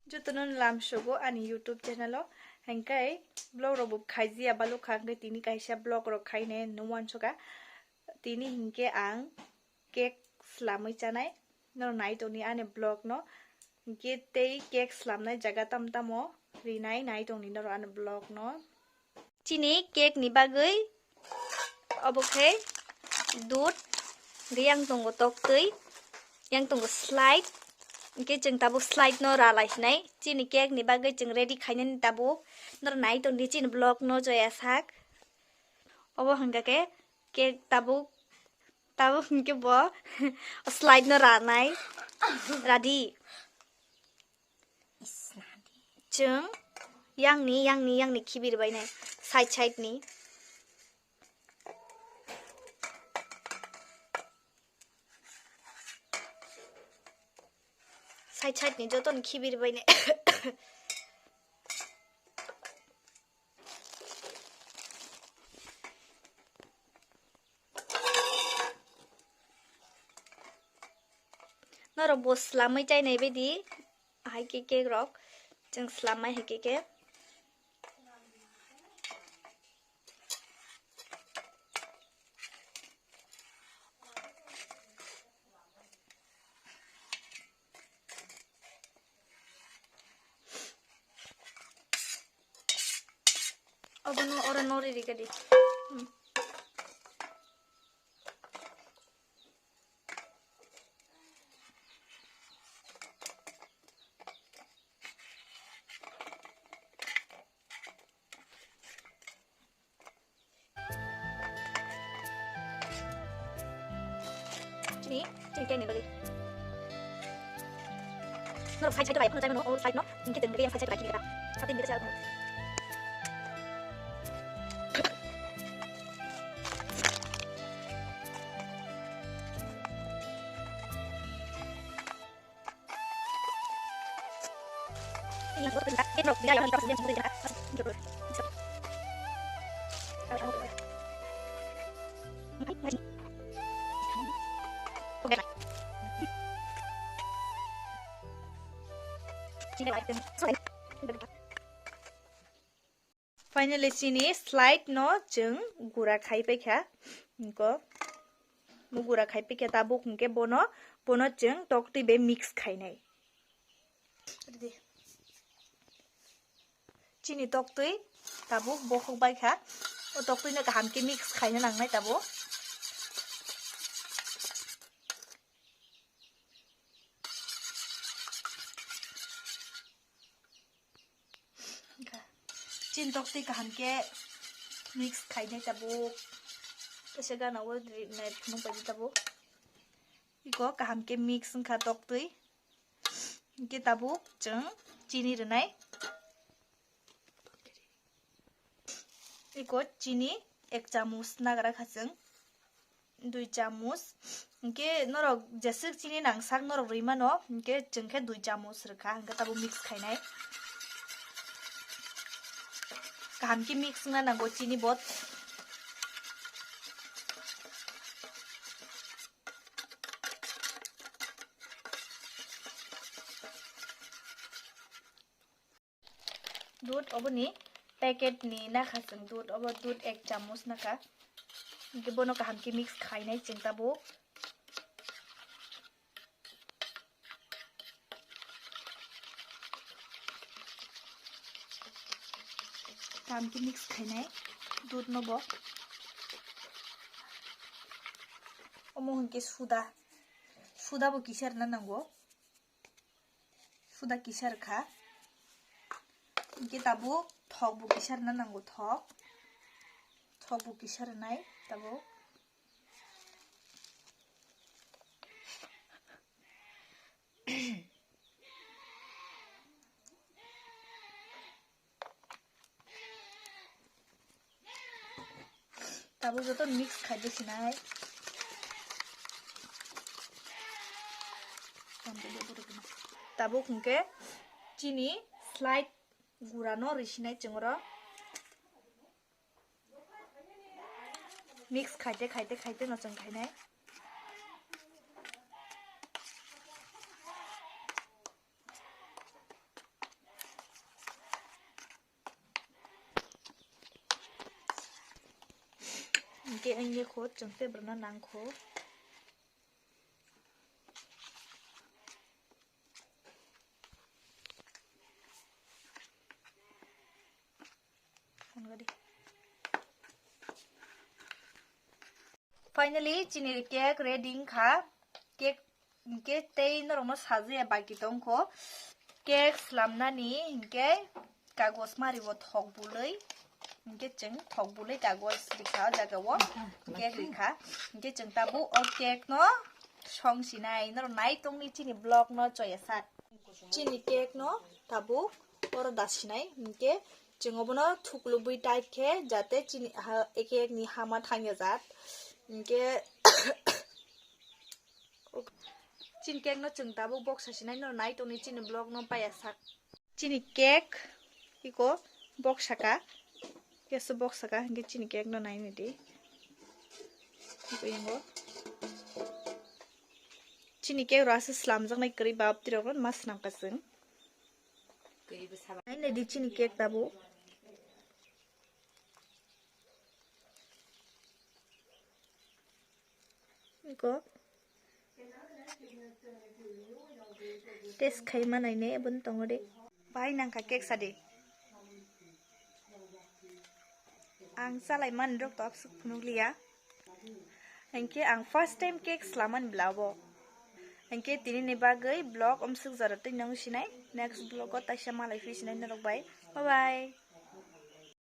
Jutunun lam shogo ani YouTube channel o hengkai blog robo khaiji abalo khangke tini kaisa blog ro khaine nuwan soga tini hingke ang cake slamai chanai no nai toni ane blog no hingke tei cake slamnai jaga tamtamo rinai nai toni no ane blog no chini cake ni bagai obokhe dud yang tongo toktui yang tongo slide Oke, jeng tabu slide no ralai nai, cini cake ni bagai jeng ready kainen tabu, nor nai ton di cini blog no joya sak. Obo hingga ke cake tabu hingga bo slide no ranai, ready. Jeng yang ni kibir bai nai, side ni. Side ni joton kibir bai ne. Noro bo slamai chai nai bedi hai ke rok jeng slamai hai ke Obo no ora nori di kadi. Cini kayak ni bagi. Noro side bai pun cai no, side no, mungkin tenggelam yang side lagi kita. Tapi kita cakap. Ini buat kita. Ini dia yang kita sedang kita. Finally sini slide no jeng gura khai pekha ko mu gura khai pekha tabu hungke bono jeng tokti be mix khainai chini toktui tabu bokhok bai kha o toktui na kaham ke mix khaina nangnai tabu chin tokti kaham ke mix khainai tabu kesega nawo nai phunung pai tabu iko kaham ke mix kha toktui ke tabu jeng chini renai iko chini 1 চামচ nagara khaseng 2 চামচ ke norok jesik chini nangsak norok rimano ke jengkhe 2 চামচ rekha hingke tabu mix khainai kaham ki mix na nango chini bot dud oboni packet ni na khaseng dud obo dud 1 চামচ naka ke bono kaham ki mix khainai jeng tabu kaham ki mix khainai dud no bo omo hingke suda bo kisar na nango suda kisar kha hingke tabu thok bo kisar na nango thok bo kisar nai tabu tabu joto mix khaide sinai tabu hingke chini slide gura no risinai chengro mix khaite no cheng khainai hingke ini ko jengte berna nangko finally chini cake ready kha cake hingke tei norong no sajiya baki tongko cake slamnani hingke kagos mari bo thok buloi hingke cheng thok buloi kagos rikha jaga o cake rikha hingke cheng tabu o cake no song sinai norong nai tongni chini block no choyasat chini cake no tabu oro dasinai hingke cheng obono thuklubui type khe jate chini cake ni hama thangya jat hingke chini cake no cheng tabu box sasinai no nai tongni chini block no payasak chini cake iko box saka keso box saka hingke chini cake no nai nidi iko chini cake rasa slamjak nai kri bab tirok no mas nangkaseng nai nidi chini cake tabu iko test khai manai ne bun tongode bai nangka cake sadi ang salai man rok top suk phunukliya hingke ang first time cake slaman blabo hingke tini ni bagai blog omsuk jaratoi nang sinai next blog o taisa malai fi sinai narok bai bye bye